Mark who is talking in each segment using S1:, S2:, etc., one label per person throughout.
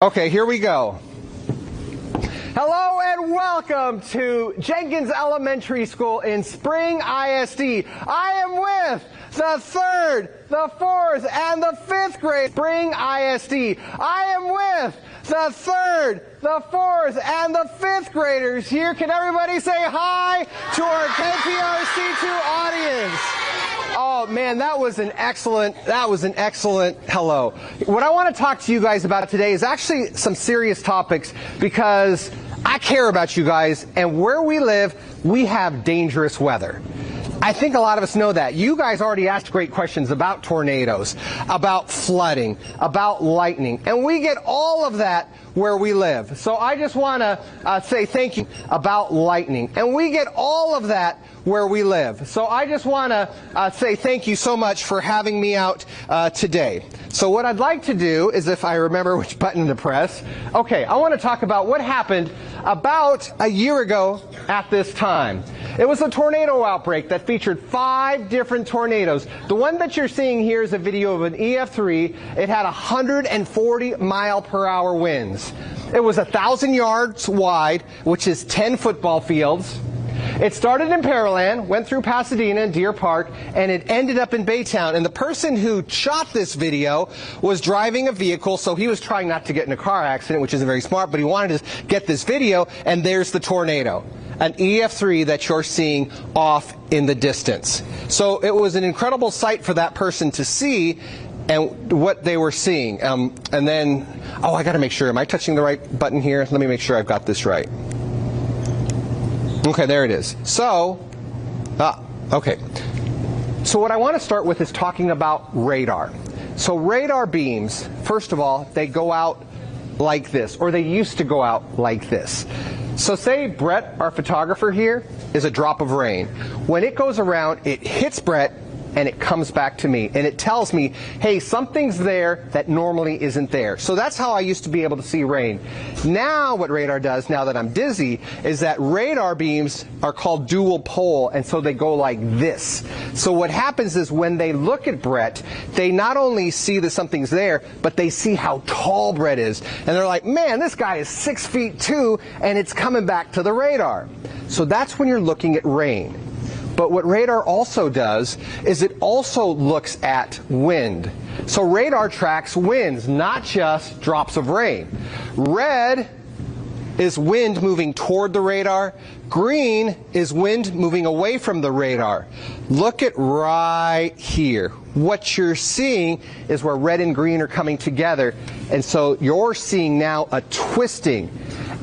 S1: Okay, here we go. Hello and welcome to Jenkins Elementary School in Spring ISD. I am with the 3rd, the 4th, and the 5th grade Spring ISD. I am with the 3rd, the 4th, and the 5th graders here. Can everybody say hi to our KPRC2 audience? Oh man, that was an excellent hello. What I want to talk to you guys about today is actually some serious topics because I care about you guys, and where we live, we have dangerous weather. I think a lot of us know that. You guys already asked great questions about tornadoes, about flooding, about lightning, and we get all of that where we live. So I just want to say thank you about lightning, and we get all of that where we live. So I just want to say thank you so much for having me out today. So what I'd like to do is, if I remember which button to press, okay, I want to talk about what happened about a year ago at this time. It was a tornado outbreak that featured 5 different tornadoes. The one that you're seeing here is a video of an EF3. It had 140-mile-per-hour winds. It was 1,000 yards wide, which is 10 football fields. It started in Pearland, went through Pasadena and Deer Park, and it ended up in Baytown. And the person who shot this video was driving a vehicle, so he was trying not to get in a car accident, which isn't very smart, but he wanted to get this video, and there's the tornado. An EF3 that you're seeing off in the distance. So it was an incredible sight for that person to see and what they were seeing. And then, oh, I got to make sure. Am I touching the right button here? Let me make sure I've got this right. Okay, there it is. So, okay. So what I want to start with is talking about radar. So radar beams, first of all, they go out like this, or they used to go out like this. So say Brett, our photographer here, is a drop of rain. When it goes around, it hits Brett, and it comes back to me, and it tells me, hey, something's there that normally isn't there. So that's how I used to be able to see rain. Now what radar does, now that I'm dizzy, is that radar beams are called dual pole, and so they go like this. So what happens is when they look at Brett, they not only see that something's there, but they see how tall Brett is. And they're like, man, this guy is 6'2", and it's coming back to the radar. So that's when you're looking at rain. But what radar also does is it also looks at wind. So radar tracks winds, not just drops of rain. Red is wind moving toward the radar. Green is wind moving away from the radar. Look at right here. What you're seeing is where red and green are coming together. And so you're seeing now a twisting.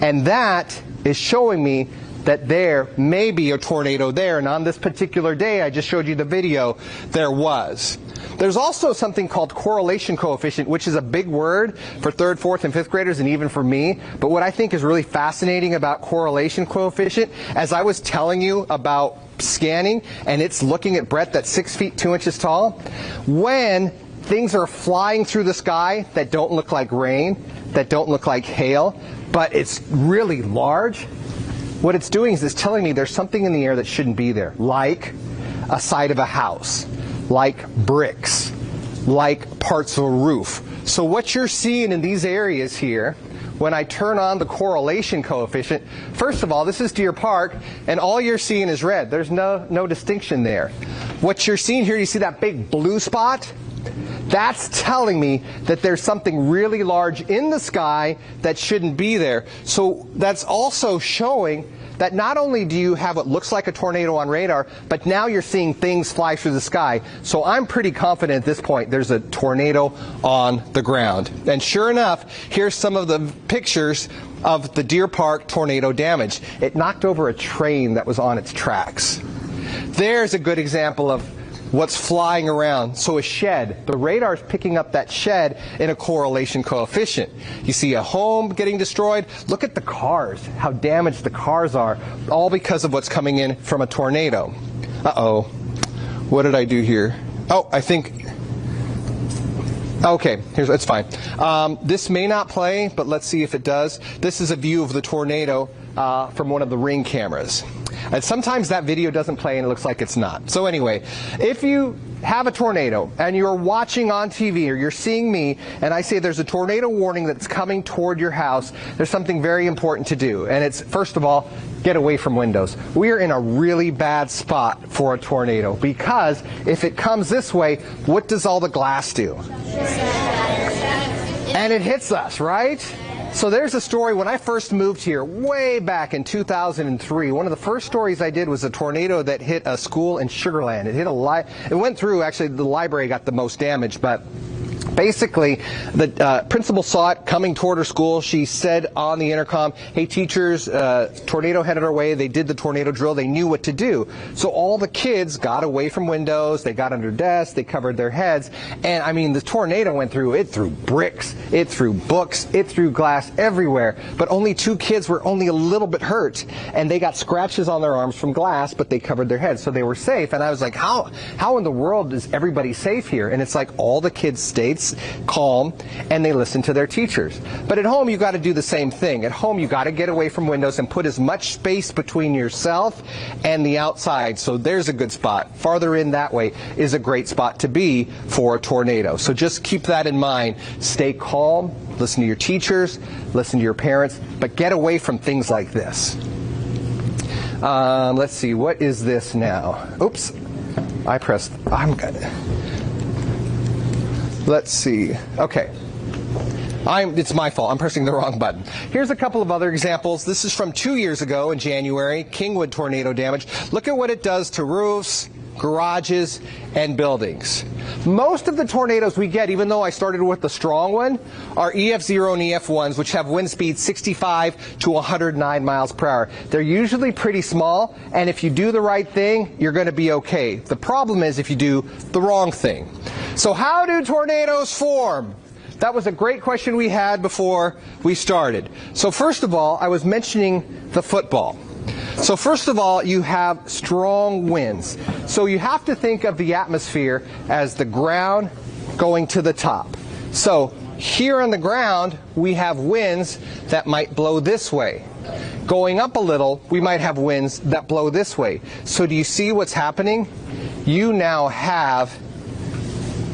S1: And that is showing me that there may be a tornado there, and on this particular day, I just showed you the video, there was. There's also something called correlation coefficient, which is a big word for 3rd, 4th, and 5th graders, and even for me. But what I think is really fascinating about correlation coefficient, as I was telling you about scanning, and it's looking at Brett that's 6'2" tall, when things are flying through the sky that don't look like rain, that don't look like hail, but it's really large, what it's doing is it's telling me there's something in the air that shouldn't be there, like a side of a house, like bricks, like parts of a roof. So what you're seeing in these areas here, when I turn on the correlation coefficient, first of all, this is Deer Park, and all you're seeing is red. There's no distinction there. What you're seeing here, you see that big blue spot? That's telling me that there's something really large in the sky that shouldn't be there. So that's also showing that not only do you have what looks like a tornado on radar, but now you're seeing things fly through the sky. So I'm pretty confident at this point there's a tornado on the ground. And sure enough, here's some of the pictures of the Deer Park tornado damage. It knocked over a train that was on its tracks. There's a good example of what's flying around. So a shed, the radar's picking up that shed in a correlation coefficient. You see a home getting destroyed. Look at the cars, how damaged the cars are, all because of what's coming in from a tornado. Uh-oh. What did I do here? Oh, I think... Okay, it's fine. This may not play, but let's see if it does. This is a view of the tornado from one of the Ring cameras. And sometimes that video doesn't play and it looks like it's not. So anyway, if you have a tornado and you're watching on TV or you're seeing me and I say there's a tornado warning that's coming toward your house, there's something very important to do. And it's, first of all, get away from windows. We are in a really bad spot for a tornado because if it comes this way, what does all the glass do? And it hits us, right? So there's a story. When I first moved here way back in 2003, one of the first stories I did was a tornado that hit a school in Sugar Land. It hit it went through, actually the library got the most damage, but basically, the principal saw it coming toward her school. She said on the intercom, hey teachers, tornado headed our way. They did the tornado drill. They knew what to do. So all the kids got away from windows. They got under desks. They covered their heads. And I mean, the tornado went through. It threw bricks. It threw books. It threw glass everywhere. But only 2 kids were only a little bit hurt. And they got scratches on their arms from glass, but they covered their heads. So they were safe. And I was like, how in the world is everybody safe here? And it's like all the kids stayed calm and they listen to their teachers. But at home you got to do the same thing. At home you got to get away from windows and put as much space between yourself and the outside. So there's a good spot. Farther in that way is a great spot to be for a tornado. So just keep that in mind. Stay calm, listen to your teachers, listen to your parents, but get away from things like this. Let's see, what is this now? Oops, I'm good. Let's see. Okay. It's my fault. I'm pressing the wrong button. Here's a couple of other examples. This is from 2 years ago in January, Kingwood tornado damage. Look at what it does to roofs, garages, and buildings. Most of the tornadoes we get, even though I started with the strong one, are EF0 and EF1s, which have wind speeds 65 to 109 miles per hour. They're usually pretty small, and if you do the right thing, you're going to be okay. The problem is if you do the wrong thing. So how do tornadoes form? That was a great question we had before we started. So first of all, I was mentioning the football. So first of all, you have strong winds. So you have to think of the atmosphere as the ground going to the top. So here on the ground, we have winds that might blow this way. Going up a little, we might have winds that blow this way. So do you see what's happening? You now have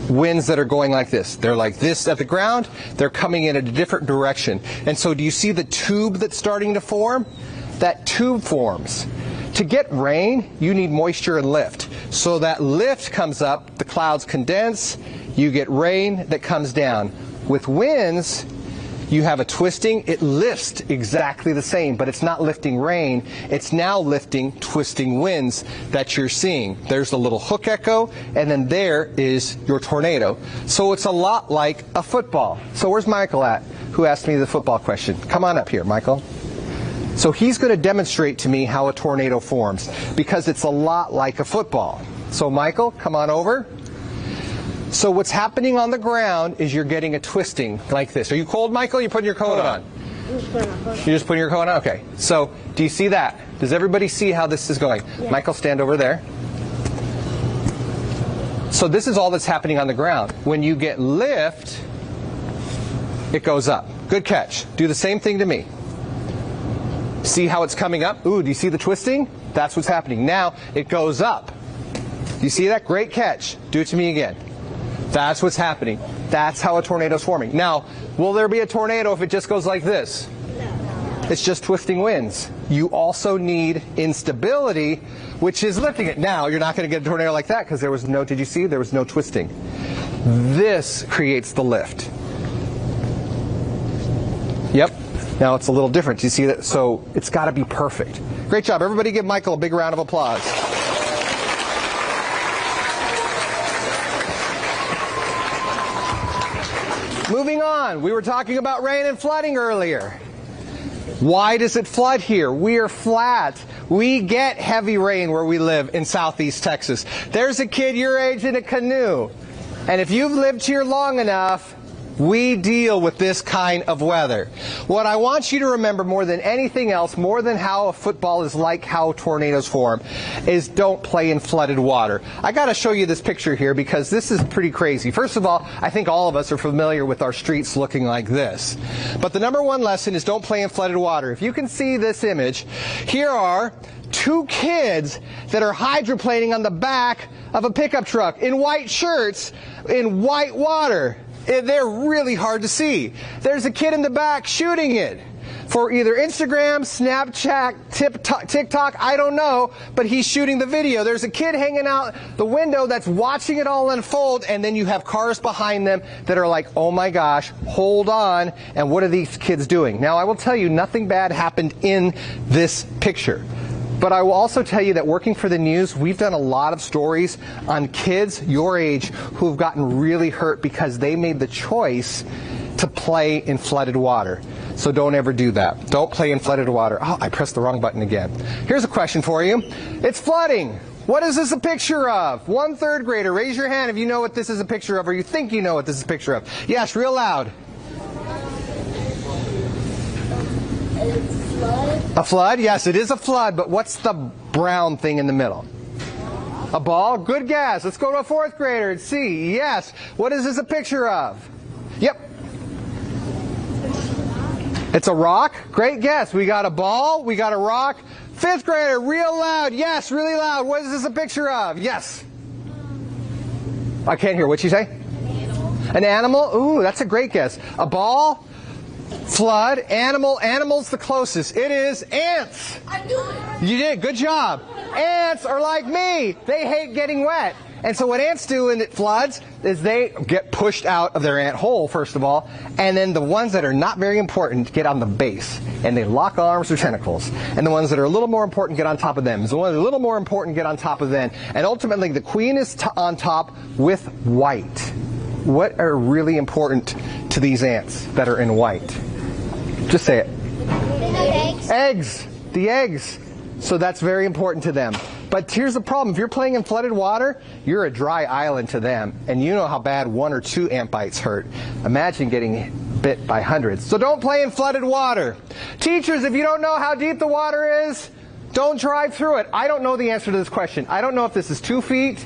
S1: winds that are going like this. They're like this at the ground. They're coming in a different direction. And so do you see the tube that's starting to form? That tube forms. To get rain, you need moisture and lift. So that lift comes up, the clouds condense, you get rain that comes down. With winds, you have a twisting. It lifts exactly the same, but it's not lifting rain. It's now lifting twisting winds that you're seeing. There's a little hook echo, and then there is your tornado. So it's a lot like a football. So where's Michael at, who asked me the football question? Come on up here, Michael. So he's going to demonstrate to me how a tornado forms, because it's a lot like a football. So Michael, come on over. So what's happening on the ground is you're getting a twisting like this. Are you cold, Michael? You're putting your coat on. You're just putting your coat on? Okay. So do you see that? Does everybody see how this is going? Yeah. Michael, stand over there. So this is all that's happening on the ground. When you get lift, it goes up. Good catch. Do the same thing to me. See how it's coming up? Ooh, do you see the twisting? That's what's happening. Now it goes up. Do you see that? Great catch. Do it to me again. That's what's happening. That's how a tornado is forming. Now, will there be a tornado if it just goes like this? No. It's just twisting winds. You also need instability, which is lifting it. Now, you're not going to get a tornado like that because there was no, did you see? There was no twisting. This creates the lift. Yep. Now it's a little different. Do you see that? So it's got to be perfect. Great job. Everybody give Michael a big round of applause. Moving on, we were talking about rain and flooding earlier. Why does it flood here? We are flat. We get heavy rain where we live in southeast Texas. There's a kid your age in a canoe. And if you've lived here long enough, we deal with this kind of weather. What I want you to remember more than anything else, more than how a football is like how tornadoes form, is don't play in flooded water. I got to show you this picture here because this is pretty crazy. First of all, I think all of us are familiar with our streets looking like this. But the number one lesson is don't play in flooded water. If you can see this image, here are two kids that are hydroplaning on the back of a pickup truck in white shirts in white water. They're really hard to see. There's a kid in the back shooting it for either Instagram, Snapchat, TikTok, I don't know, but he's shooting the video. There's a kid hanging out the window that's watching it all unfold, and then you have cars behind them that are like, oh my gosh, hold on, and what are these kids doing? Now, I will tell you, nothing bad happened in this picture. But I will also tell you that working for the news, we've done a lot of stories on kids your age who've gotten really hurt because they made the choice to play in flooded water. So don't ever do that. Don't play in flooded water. Oh, I pressed the wrong button again. Here's a question for you. It's flooding. What is this a picture of? One third grader, raise your hand if you know what this is a picture of, or you think you know what this is a picture of. Yes, real loud. A flood? Yes, it is a flood, but what's the brown thing in the middle? A ball? Good guess. Let's go to a fourth grader and see. Yes. What is this a picture of? Yep. It's a rock? Great guess. We got a ball. We got a rock. Fifth grader, real loud. Yes, really loud. What is this a picture of? Yes. I can't hear. What'd you say? An animal? Ooh, that's a great guess. A ball? Flood, animal, animal's the closest. It is ants.
S2: I knew it.
S1: You did, good job. Ants are like me. They hate getting wet. And so what ants do when it floods is they get pushed out of their ant hole, first of all, and then the ones that are not very important get on the base, and they lock arms or tentacles. And the ones that are a little more important get on top of them. So the ones that are a little more important get on top of them. And ultimately, the queen is on top with white. What are really important to these ants that are in white? Just say it.
S2: Eggs.
S1: Eggs. The eggs. So that's very important to them. But here's the problem. If you're playing in flooded water, you're a dry island to them. And you know how bad 1 or 2 ant bites hurt. Imagine getting bit by hundreds. So don't play in flooded water. Teachers, if you don't know how deep the water is, don't drive through it. I don't know the answer to this question. I don't know if this is 2 feet,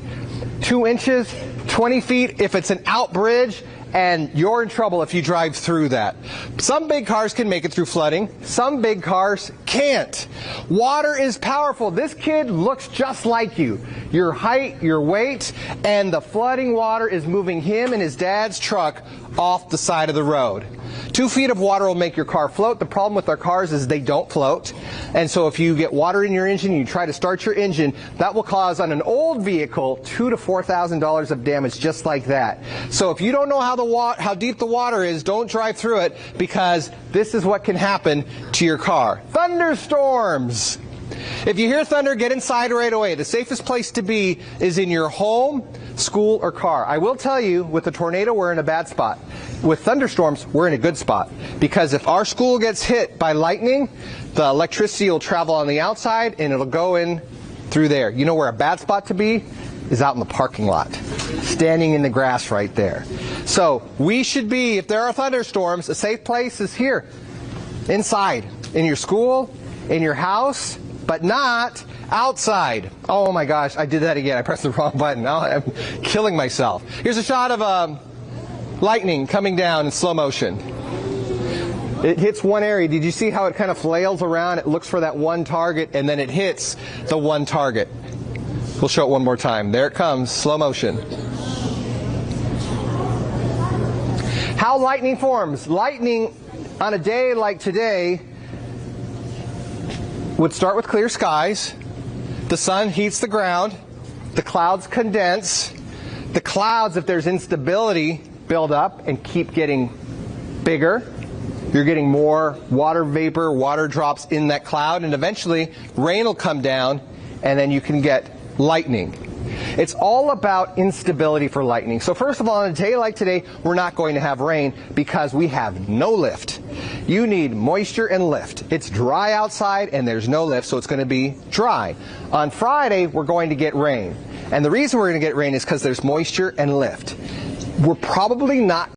S1: 2 inches, 20 feet, if it's an out bridge, and you're in trouble if you drive through that. Some big cars can make it through flooding. Some big cars can't. Water is powerful. This kid looks just like you. Your height, your weight, and the flooding water is moving him and his dad's truck off the side of the road. 2 feet of water will make your car float. The problem with our cars is they don't float. And so if you get water in your engine and you try to start your engine, that will cause on an old vehicle $2,000 to $4,000 of damage just like that. So if you don't know how deep the water is, don't drive through it, because this is what can happen to your car. Thunderstorms. If you hear thunder, get inside right away. The safest place to be is in your home, school, or car. I will tell you, with a tornado, we're in a bad spot. With thunderstorms, we're in a good spot. Because if our school gets hit by lightning, the electricity will travel on the outside and it'll go in through there. You know where a bad spot to be is out in the parking lot, standing in the grass right there. So we should be, if there are thunderstorms, a safe place is here, inside, in your school, in your house, but not outside. Oh my gosh, I did that again. I pressed the wrong button. Now I'm killing myself. Here's a shot of lightning coming down in slow motion. It hits one area. Did you see how it kind of flails around? It looks for that one target, and then it hits the one target. We'll show it one more time. There it comes, slow motion. How lightning forms. Lightning on a day like today would start with clear skies. The sun heats the ground. The clouds condense. The clouds, if there's instability, build up and keep getting bigger. You're getting more water vapor, water drops in that cloud, and eventually rain will come down, and then you can get lightning. It's all about instability for lightning. So first of all, on a day like today, we're not going to have rain because we have no lift. You need moisture and lift. It's dry outside and there's no lift, so it's going to be dry. On Friday, we're going to get rain. And the reason we're going to get rain is because there's moisture and lift. We're probably not